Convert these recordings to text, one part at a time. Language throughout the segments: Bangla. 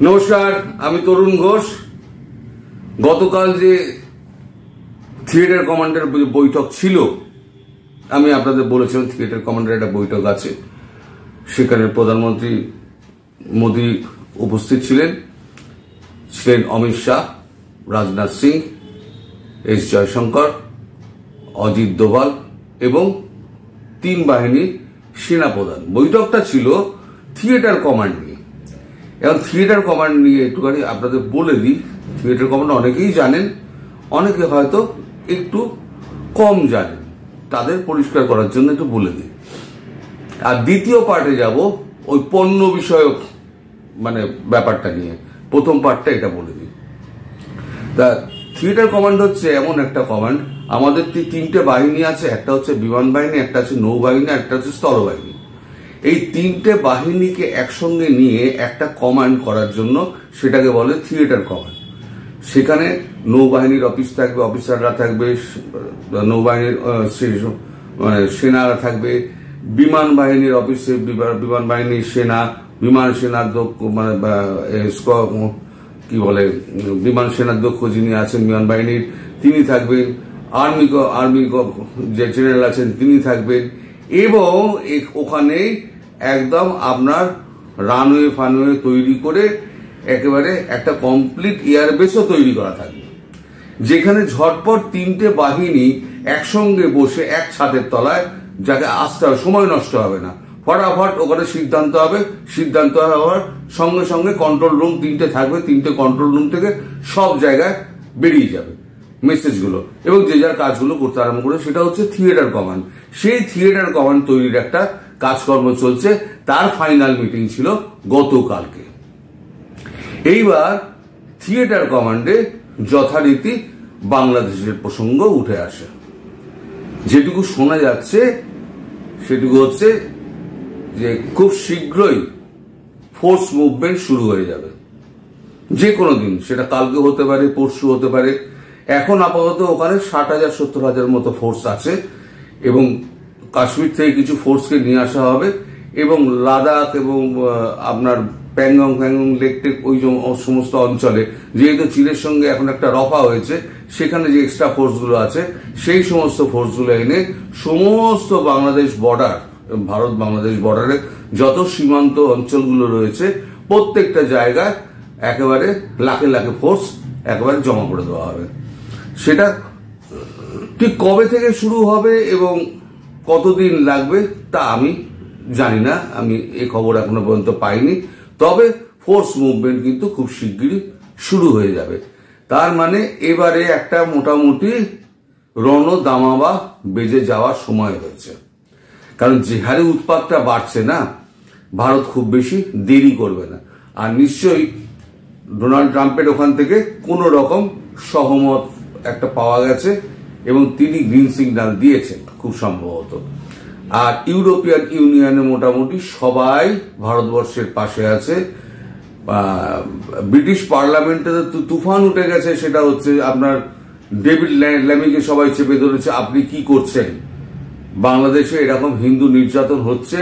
নমস্কার, আমি তরুণ ঘোষ। গতকাল যে থিয়েটার কমান্ডার বৈঠক ছিল, আমি আপনাদের বলেছিলাম থিয়েটার কমান্ডার একটা বৈঠক আছে, সেখানে প্রধানমন্ত্রী মোদী উপস্থিত ছিলেন অমিত শাহ, রাজনাথ সিং, এস জয়শঙ্কর, অজিত দোভাল এবং তিন বাহিনীর সেনাপ্রধান। বৈঠকটা ছিল থিয়েটার কমান্ড নিয়ে। এখন থিয়েটার কমান্ড নিয়ে একটুখানি আপনাদের বলে দিই। থিয়েটার কমান্ড অনেকেই জানেন, অনেকে হয়তো একটু কম জানেন, তাদের পরিষ্কার করার জন্য একটু বলে দিই। আর দ্বিতীয় পার্টে যাব ওই পণ্য বিষয়ক ব্যাপারটা নিয়ে। প্রথম পার্টটা এটা বলে দিই। তা থিয়েটার কমান্ড হচ্ছে এমন একটা কমান্ড, আমাদের তিনটে বাহিনী আছে, একটা হচ্ছে বিমান বাহিনী, একটা হচ্ছে নৌবাহিনী, একটা হচ্ছে স্থলবাহিনী। এই তিনটে বাহিনীকে একসঙ্গে নিয়ে একটা কমান্ড করার জন্য সেটাকে বলে থিয়েটার কমান্ড। সেখানে নৌবাহিনীর অফিস থাকবে, অফিসাররা থাকবে, নৌবাহিনীর সেনারা থাকবে, বিমান বাহিনীর অফিসে বিমান বাহিনীর সেনা, বিমান সেনার দক্ষ বিমান সেনার দক্ষ যিনি আছেন বিমান বাহিনীর তিনি থাকবেন, আর্মি যে জেনারেল আছেন তিনি থাকবেন, এবং ওখানে একদম আপনার রানওয়ে ফানওয়ে তৈরি করে একেবারে একটা কমপ্লিট এয়ারবেসও তৈরি করা থাকবে, যেখানে ঝটপট তিনটে বাহিনী একসঙ্গে বসে এক ছাদের তলায়, যাকে আসতে হবে, সময় নষ্ট হবে না, ফটাফট ওখানে সিদ্ধান্ত হবে। সিদ্ধান্ত হওয়ার সঙ্গে সঙ্গে কন্ট্রোল রুম তিনটে থাকবে, তিনটে কন্ট্রোল রুম থেকে সব জায়গায় বেরিয়ে যাবে মেসেজগুলো, এবং যে যার কাজগুলো করতে আরম্ভ করে। সেটা হচ্ছে থিয়েটার কমান্ড। সেই থিয়েটার কমান্ড তৈরির একটা কাজকর্ম চলছে, তার ফাইনাল মিটিং ছিল গতকালকে। এইবার থিয়েটার কমান্ডে যথারীতি বাংলাদেশের প্রসঙ্গ উঠে আসে। যেটুকু শোনা যাচ্ছে সেটুকু হচ্ছে যে খুব শীঘ্রই ফোর্স মুভমেন্ট শুরু হয়ে যাবে, যে কোনো দিন, সেটা কালকে হতে পারে, পরশু হতে পারে। এখন আপাতত ওখানে 60,000-70,000 মতো ফোর্স আছে, এবং কাশ্মীর থেকে কিছু ফোর্সকে নিয়ে আসা হবে, এবং লাদাখ এবং আপনার প্যাংগং লেক টেক ওই সমস্ত অঞ্চলে, যেহেতু চীনের সঙ্গে এখন একটা রফা হয়েছে, সেখানে যে এক্সট্রা ফোর্সগুলো আছে সেই সমস্ত ফোর্সগুলো এনে সমস্ত বাংলাদেশ বর্ডার, ভারত বাংলাদেশ বর্ডারে যত সীমান্ত অঞ্চলগুলো রয়েছে প্রত্যেকটা জায়গায় একেবারে লাখে লাখে ফোর্স একেবারে জমা করে দেওয়া হবে। সেটা ঠিক কবে থেকে শুরু হবে এবং কতদিন লাগবে তা আমি জানি না, আমি এই খবর এখনো পর্যন্ত পাইনি। তবে ফোর্স মুভমেন্ট কিন্তু খুব শিগগিরই শুরু হয়ে যাবে। তার মানে এবারে একটা মোটামুটি রণদামাবা বেজে যাওয়ার সময় হয়েছে। কারণ যে হারে উৎপাতটা বাড়ছে না, ভারত খুব বেশি দেরি করবে না। আর নিশ্চয়ই ডোনাল্ড ট্রাম্পের ওখান থেকে কোনো রকম সহমত একটা পাওয়া গেছে, এবং তিনি গ্রিন সিগন্যাল দিয়েছেন খুব সম্ভবত। আর ইউরোপিয়ান ইউনিয়নে মোটামুটি সবাই ভারতবর্ষের পাশে আছে। ব্রিটিশ পার্লামেন্টে তো তুফান উঠে গেছে, সেটা হচ্ছে আপনার ডেভিড ল্যামিকে সবাই চেপে ধরেছে, আপনি কি করছেন, বাংলাদেশে এরকম হিন্দু নির্যাতন হচ্ছে,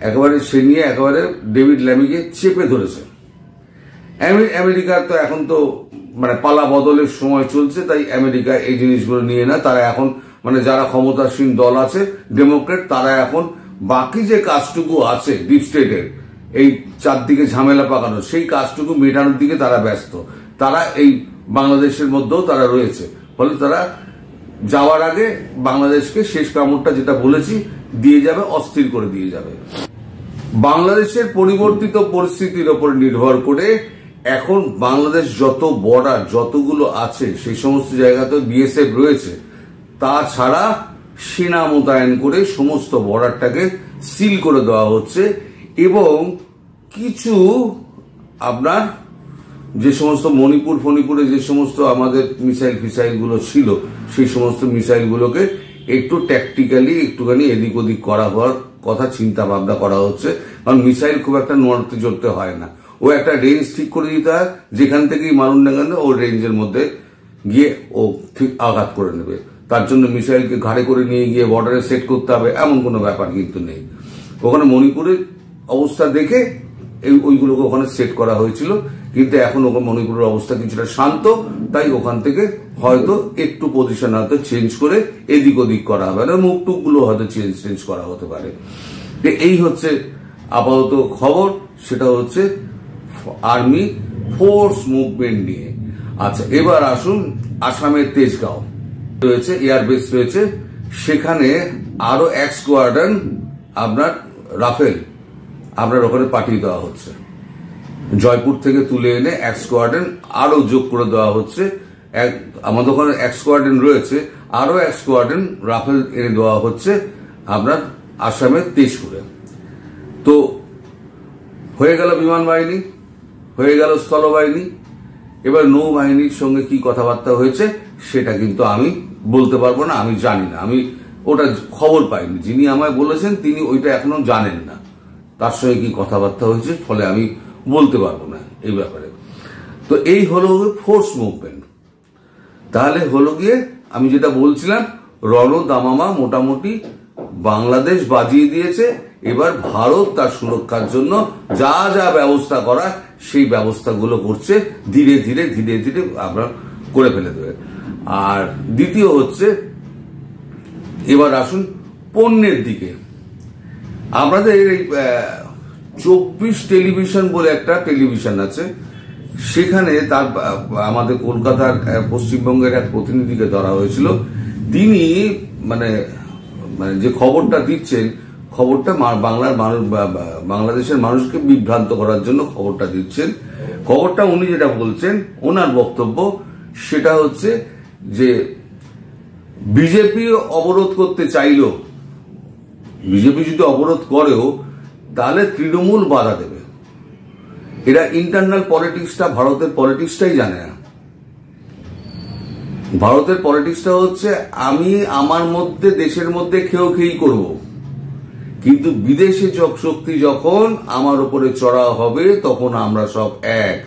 একেবারে সে নিয়ে একেবারে ডেভিড ল্যামিকে চেপে ধরেছে। আমেরিকার তো এখন তো পালা বদলের সময় চলছে, তাই আমেরিকা এই জিনিসগুলো নিয়ে না। তারা এখন যারা ক্ষমতাসীন দল আছে ডেমোক্রেট, তারা এখন বাকি যে কাজটুকু আছে ডিপ স্টেটের এই চারদিকে ঝামেলা পাকানো, সেই কাজটুকু মেটানোর দিকে তারা ব্যস্ত। তারা এই বাংলাদেশের মধ্যেও তারা রয়েছে, ফলে তারা যাওয়ার আগে বাংলাদেশকে শেষ কামড়টা যেটা বলেছি দিয়ে যাবে, অস্থির করে দিয়ে যাবে। বাংলাদেশের পরিবর্তিত পরিস্থিতির উপর নির্ভর করে এখন বাংলাদেশ যত বর্ডার যতগুলো আছে সেই সমস্ত জায়গাতে বিএসএফ রয়েছে, তাছাড়া সেনা মোতায়েন করে সমস্ত বর্ডারটাকে সিল করে দেওয়া হচ্ছে, এবং কিছু আপনার যে সমস্ত মণিপুরে যে সমস্ত আমাদের মিসাইল ফিসাইলগুলো ছিল, সেই সমস্ত মিসাইলগুলোকে একটু ট্যাকটিক্যালি একটুখানি এদিক ওদিক করা হওয়ার কথা চিন্তা ভাবনা করা হচ্ছে। কারণ মিসাইল খুব একটা নড়তে চড়তে হয় না, ও একটা রেঞ্জ ঠিক করে দিতে হয়, যেখান থেকেই মারুন না কেন ও রেঞ্জের মধ্যে গিয়ে ও ঠিক আঘাত করে নেবে। তার জন্য মিসাইলকে ঘাড়ে করে নিয়ে গিয়ে বর্ডারে সেট করতে হবে এমন কোনো ব্যাপার কিন্তু নেই। ওখানে মণিপুরের অবস্থা দেখে ওইগুলোকে ওখানে সেট করা হয়েছিল, কিন্তু এখন ওখানে মণিপুরের অবস্থা কিছুটা শান্ত, তাই ওখান থেকে হয়তো একটু পজিশন হয়তো চেঞ্জ করে এদিক ওদিক করা হবে, না মুখ টুকগুলো হয়তো চেঞ্জ করা হতে পারে। এই হচ্ছে আপাতত খবর, সেটা হচ্ছে আর্মি ফোর্স মুভমেন্ট নিয়ে। আচ্ছা, এবার আসুন আসামের তেজগাঁও রয়েছে, এয়ারবেস রয়েছে, সেখানে আরো এক স্কোয়াড্রন আপনার রাফেল আপনার ওখানে পাঠিয়ে দেওয়া হচ্ছে। জয়পুর থেকে তুলে এনে এক স্কোয়াড্রন আরো যোগ করে দেওয়া হচ্ছে। আমাদের ওখানে এক স্কোয়াড্রন রয়েছে, আরো এক স্কোয়াড্রন রাফেল এনে দেওয়া হচ্ছে আপনার আসামের তেজপুরে। তো হয়ে গেল বিমান বাহিনী, হয়ে গেল স্থলবাহিনী। এবার নৌবাহিনীর সঙ্গে কি কথাবার্তা হয়েছে সেটা কিন্তু আমি বলতে পারবো না, আমি জানি না, আমি ওটা খবর পাইনি। যিনি আমায় বলেছেন তিনি ওইটা এখনো জানেন না, তার সঙ্গে কি কথাবার্তা হয়েছে, ফলে আমি বলতে পারবো না এই ব্যাপারে। তো এই হলো ফোর্স মুভমেন্ট। তাহলে হলো গিয়ে আমি যেটা বলছিলাম, রণদামামা মোটামুটি বাংলাদেশ বাজিয়ে দিয়েছে। এবার ভারত তার সুরক্ষার জন্য যা যা ব্যবস্থা করা সেই ব্যবস্থাগুলো করছে, ধীরে ধীরে ধীরে ধীরে আমরা করে ফেলে দেবে। আর দ্বিতীয় হচ্ছে, এবার আসুন পণ্যের দিকে। আমাদের এই 24 টেলিভিশন বলে একটা টেলিভিশন আছে, সেখানে তার আমাদের কলকাতার পশ্চিমবঙ্গের এক প্রতিনিধিকে ধরা হয়েছিল। তিনি মানে যে খবরটা দিচ্ছেন, খবরটা বাংলার মানুষ বাংলাদেশের মানুষকে বিভ্রান্ত করার জন্য খবরটা দিচ্ছেন। খবরটা উনি যেটা বলছেন, ওনার বক্তব্য সেটা হচ্ছে যে বিজেপি অবরোধ করতে চাইলো, বিজেপি যদি অবরোধ করেও তাহলে তৃণমূল বাধা দেবে। এরা ইন্টারনাল পলিটিক্সটা, ভারতের পলিটিক্সটাই জানে না। ভারতের পলিটিক্সটা হচ্ছে আমি আমার মধ্যে দেশের মধ্যে খেয়েই করব, কিন্তু বিদেশে শক্তি যখন আমার উপরে চড়া হবে তখন আমরা সব এক।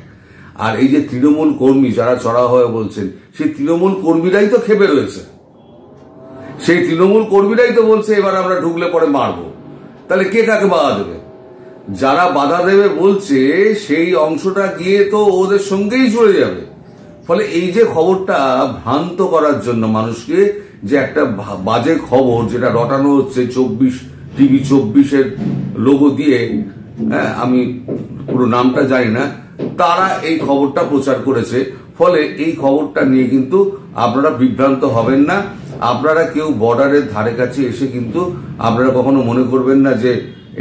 আর এই যে তৃণমূল কর্মী যারা চড়া হয়ে বলছেন, সেই তৃণমূল কর্মীরাই তো খেপে রয়েছে। সেই তৃণমূল কর্মীরাই তো বলছে এবার আমরা ঢুকলে পরে মারবো। তাহলে কে কাকে বাধা দেবে? যারা বাধা দেবে বলছে সেই অংশটা গিয়ে তো ওদের সঙ্গেই চলে যাবে। ফলে এই যে খবরটা ভ্রান্ত করার জন্য মানুষকে, যে একটা বাজে খবর যেটা রটানো হচ্ছে টিভি 24-এর লোগো দিয়ে, আমি পুরো নামটা জানি না, তারা এই খবরটা প্রচার করেছে। ফলে এই খবরটা নিয়ে কিন্তু আপনারা বিভ্রান্ত হবেন না। আপনারা কেউ বর্ডারের ধারে কাছে এসে কিন্তু আপনারা কখনো মনে করবেন না যে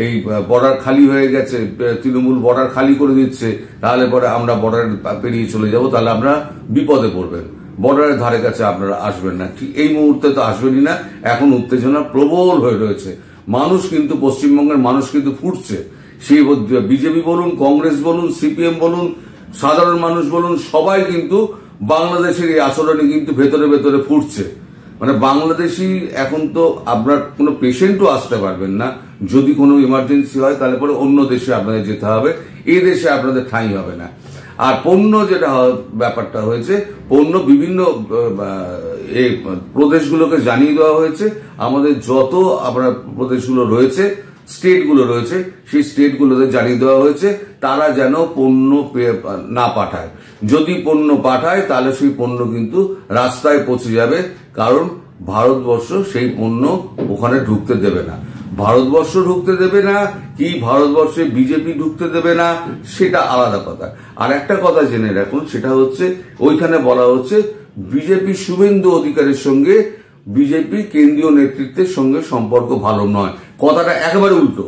এই বর্ডার খালি হয়ে গেছে, তৃণমূল বর্ডার খালি করে দিচ্ছে, তাহলে পরে আমরা বর্ডার পেরিয়ে চলে যাব, তাহলে আপনারা বিপদে পড়বেন। বর্ডারের ধারে কাছে আপনারা আসবেন না, ঠিক এই মুহূর্তে তো আসবেনই না। এখন উত্তেজনা প্রবল হয়ে রয়েছে। মানুষ কিন্তু, পশ্চিমবঙ্গের মানুষ কিন্তু ফুটছে। সেই বিজেপি বলুন, কংগ্রেস বলুন, সিপিএম বলুন, সাধারণ মানুষ বলুন, সবাই কিন্তু বাংলাদেশের এই আচরণে কিন্তু ভেতরে ভেতরে ফুটছে। মানে বাংলাদেশি এখন তো আপনার কোনো পেশেন্টও আসতে পারবেন না। যদি কোনো ইমার্জেন্সি হয় তাহলে পরে অন্য দেশে আপনাদের যেতে হবে, এই দেশে আপনাদের ঠাঁই হবে না। আর পণ্য যেটা ব্যাপারটা হয়েছে, পণ্য বিভিন্ন এই প্রদেশগুলোকে জানিয়ে দেওয়া হয়েছে। আমাদের যত আপনার প্রদেশগুলো রয়েছে, স্টেটগুলো রয়েছে, সেই স্টেটগুলোতে জানিয়ে দেওয়া হয়েছে তারা যেন পণ্য না পাঠায়। যদি পণ্য পাঠায় তাহলে সেই পণ্য কিন্তু রাস্তায় পৌঁছে যাবে, কারণ ভারতবর্ষ সেই পণ্য ওখানে ঢুকতে দেবে না। ভারতবর্ষ ঢুকতে দেবে না কি ভারতবর্ষে বিজেপি ঢুকতে দেবে না সেটা আলাদা কথা। আর একটা কথা জেনে রাখুন, সেটা হচ্ছে ওইখানে বলা হচ্ছে বিজেপি শুভেন্দু অধিকারীর সঙ্গে বিজেপি কেন্দ্রীয় নেতৃত্বের সঙ্গে সম্পর্ক ভালো নয়। কথাটা একেবারে উল্টো।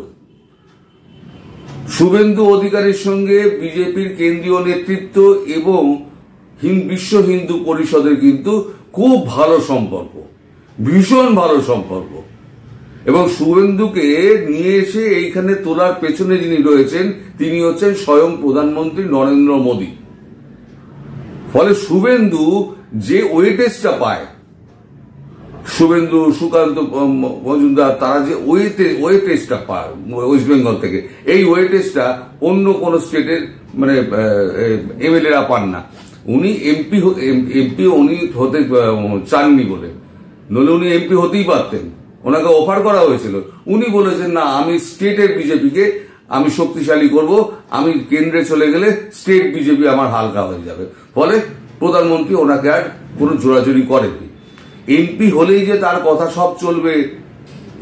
শুভেন্দু অধিকারীর সঙ্গে বিজেপির কেন্দ্রীয় নেতৃত্ব এবং বিশ্ব হিন্দু পরিষদের কিন্তু খুব ভালো সম্পর্ক, ভীষণ ভালো সম্পর্ক। এবং শুভেন্দুকে নিয়ে এসে এইখানে তোলার পেছনে যিনি রয়েছেন তিনি হচ্ছেন স্বয়ং প্রধানমন্ত্রী নরেন্দ্র মোদী। ফলে শুভেন্দু যে ওয়েটেজটা পায়, শুভেন্দু, সুকান্ত মজুমদার, তারা যে ওয়েটেজটা পায় ওয়েস্ট বেঙ্গল থেকে, এই ওয়েটেজটা অন্য কোন স্টেটের মানে এমএলএরা পান না। উনি এমপি উনি হতে চাননি বলে, নইলে উনি এমপি হতেই পারতেন। ওনাকে অফার করা হয়েছিল, উনি বলেছেন না আমি স্টেটের বিজেপিকে আমি শক্তিশালী করব, আমি কেন্দ্রে চলে গেলে স্টেট বিজেপি আমার হালকা হয়ে যাবে। ফলে প্রধানমন্ত্রী ওনাকে আর কোনো জোরাজুরি করেনি। এমপি হলেই যে তার কথা সব চলবে,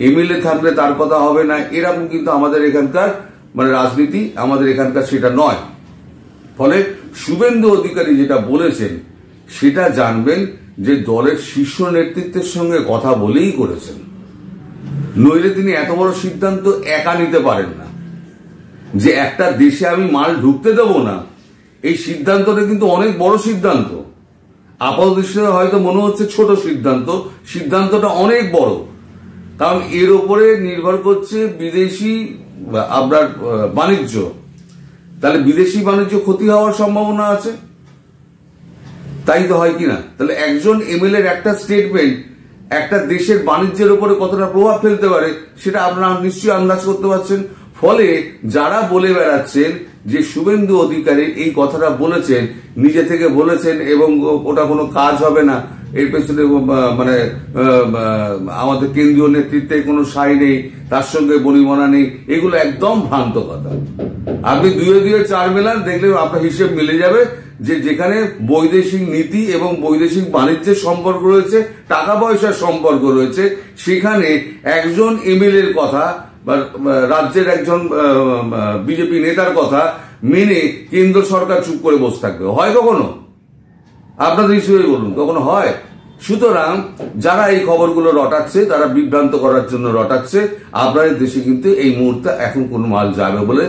এমএলএ থাকলে তার কথা হবে না, এরকম কিন্তু আমাদের এখানকার রাজনীতি, আমাদের এখানকার সেটা নয়। ফলে শুভেন্দু অধিকারী যেটা বলেছেন সেটা জানবেন যে দলের শীর্ষ নেতৃত্বের সঙ্গে কথা বলেই করেছেন, নইলে তিনি এত বড় সিদ্ধান্ত একা নিতে পারেন না। যে একটা দেশে আমি মাল ঢুকতে দেব না, এই সিদ্ধান্তটা কিন্তু অনেক বড় সিদ্ধান্ত। আপাতদৃষ্টিতে হয়তো মনে হচ্ছে ছোট সিদ্ধান্ত, সিদ্ধান্তটা অনেক বড়। কারণ এর উপরে নির্ভর করছে বিদেশি আপনার বাণিজ্য। তাহলে বিদেশি বাণিজ্য ক্ষতি হওয়ার সম্ভাবনা আছে, তাই তো হয় কিনা? তাহলে একজন এমএলএ এর একটা স্টেটমেন্ট একটা দেশের বাণিজ্যের উপরে কতটা প্রভাব ফেলতে পারে সেটা আপনারা নিশ্চয়ই আন্দাজ করতে পারছেন। ফলে যারা বলে বেড়াচ্ছেন যে শুভেন্দু অধিকারী এই কথাটা বলেছেন, নিজে থেকে বলেছেন এবং ওটা কোনো কাজ হবে না, এর পেছনে আমাদের কেন্দ্রীয় নেতৃত্বে কোনো সাই নেই, তার সঙ্গে বনিবনা নেই, এগুলো একদম ভ্রান্ত কথা। আপনি দুয়ে দুয়ে চার মেলান, দেখলে আপনার হিসেব মিলে যাবে যে যেখানে বৈদেশিক নীতি এবং বৈদেশিক বাণিজ্যের সম্পর্ক রয়েছে, টাকা পয়সার সম্পর্ক রয়েছে, সেখানে একজন এমএলএ এর কথা বা রাজ্যের একজন বিজেপি নেতার কথা মেনে কেন্দ্র সরকার চুপ করে বসে থাকবে? হয় কখনো? আপনাদের হিসেবে বলুন, কখনো হয়? সুতরাং যারা এই খবরগুলো রটাচ্ছে তারা বিভ্রান্ত করার জন্য রটাচ্ছে। আপনাদের দেশে কিন্তু এই মুহূর্তে এখন কোনো মাল যাবে বলে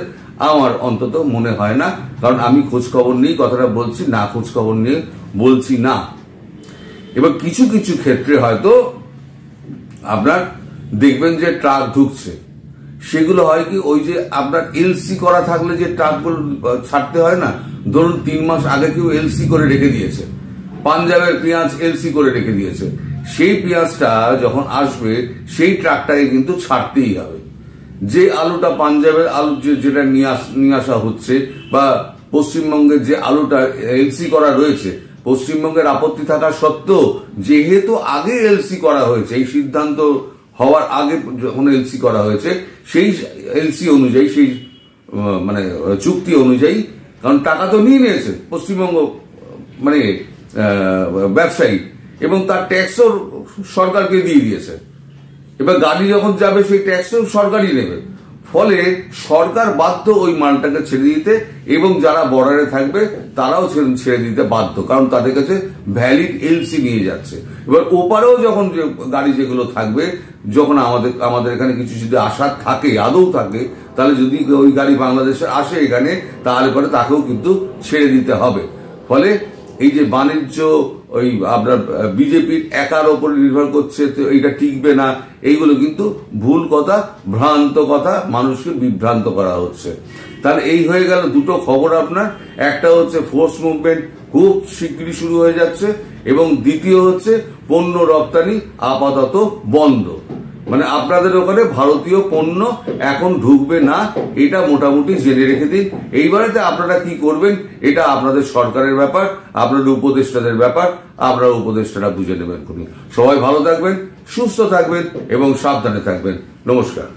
আমার অন্তত মনে হয় না। কারণ আমি খোঁজ খবর নিয়ে কথাটা বলছি, না খোঁজ খবর নিয়ে বলছি না। এবার কিছু কিছু ক্ষেত্রে হয়তো আপনার দেখবেন যে ট্রাক ঢুকছে, সেগুলো হয় কি, ওই যে আপনার এলসি করা থাকলে যে ট্রাকগুলো ছাড়তে হয় না, ধরুন 3 মাস আগে কেউ এলসি করে রেখে দিয়েছে, পাঞ্জাবের পেঁয়াজ এলসি করে রেখে দিয়েছে, সেই পেঁয়াজটা যখন আসবে সেই ট্রাকটাকে কিন্তু ছাড়তেই হবে। যে আলুটা পাঞ্জাবের আলু যেটা নিয়ে আসা হচ্ছে, বা পশ্চিমবঙ্গের যে আলুটা এলসি করা রয়েছে, পশ্চিমবঙ্গের আপত্তি থাকা সত্ত্বেও যেহেতু আগে এলসি করা হয়েছে, এই সিদ্ধান্ত হওয়ার আগে যখন এলসি করা হয়েছে, সেই এলসি অনুযায়ী, সেই চুক্তি অনুযায়ী, কারণ টাকা তো নিয়ে নিয়েছে পশ্চিমবঙ্গ ব্যবসায়ী, এবং তার ট্যাক্সও সরকারকে দিয়ে দিয়েছে। এবার গাড়ি যখন যাবে সেই ট্যাক্সও সরকারই নেবে। ফলে সরকার বাধ্য ওই মালটাকে ছেড়ে দিতে, এবং যারা বর্ডারে থাকবে তারাও ছেড়ে দিতে বাধ্য, কারণ তাদের কাছে ভ্যালিড এলসি নিয়ে যাচ্ছে। এবার ওপারেও যখন গাড়ি যেগুলো থাকবে, যখন আমাদের এখানে কিছু যদি আশা থাকে, আদৌ থাকে, তাহলে যদি ওই গাড়ি বাংলাদেশে আসে এখানে, তাহলে পরে তাকেও কিন্তু ছেড়ে দিতে হবে। ফলে এই যে বাণিজ্য ওই আপনার বিজেপির একার ওপর নির্ভর করছে, তো এইটা টিকবে না, এইগুলো কিন্তু ভুল কথা, ভ্রান্ত কথা, মানুষকে বিভ্রান্ত করা হচ্ছে। তাহলে এই হয়ে গেল দুটো খবর আপনার। একটা হচ্ছে ফোর্স মুভমেন্ট খুব শিগগিরই শুরু হয়ে যাচ্ছে, এবং দ্বিতীয় হচ্ছে পণ্য রপ্তানি আপাতত বন্ধ। আপনাদের ওখানে ভারতীয় পণ্য এখন ঢুকবে না, এটা মোটামুটি জেনে রেখে দিন। এইবারেতে আপনারা কি করবেন এটা আপনাদের সরকারের ব্যাপার, আপনাদের উপদেষ্টাদের ব্যাপার, আপনারা উপদেষ্টারা বুঝে নেবেন। সবাই ভালো থাকবেন, সুস্থ থাকবেন এবং সাবধানে থাকবেন। নমস্কার।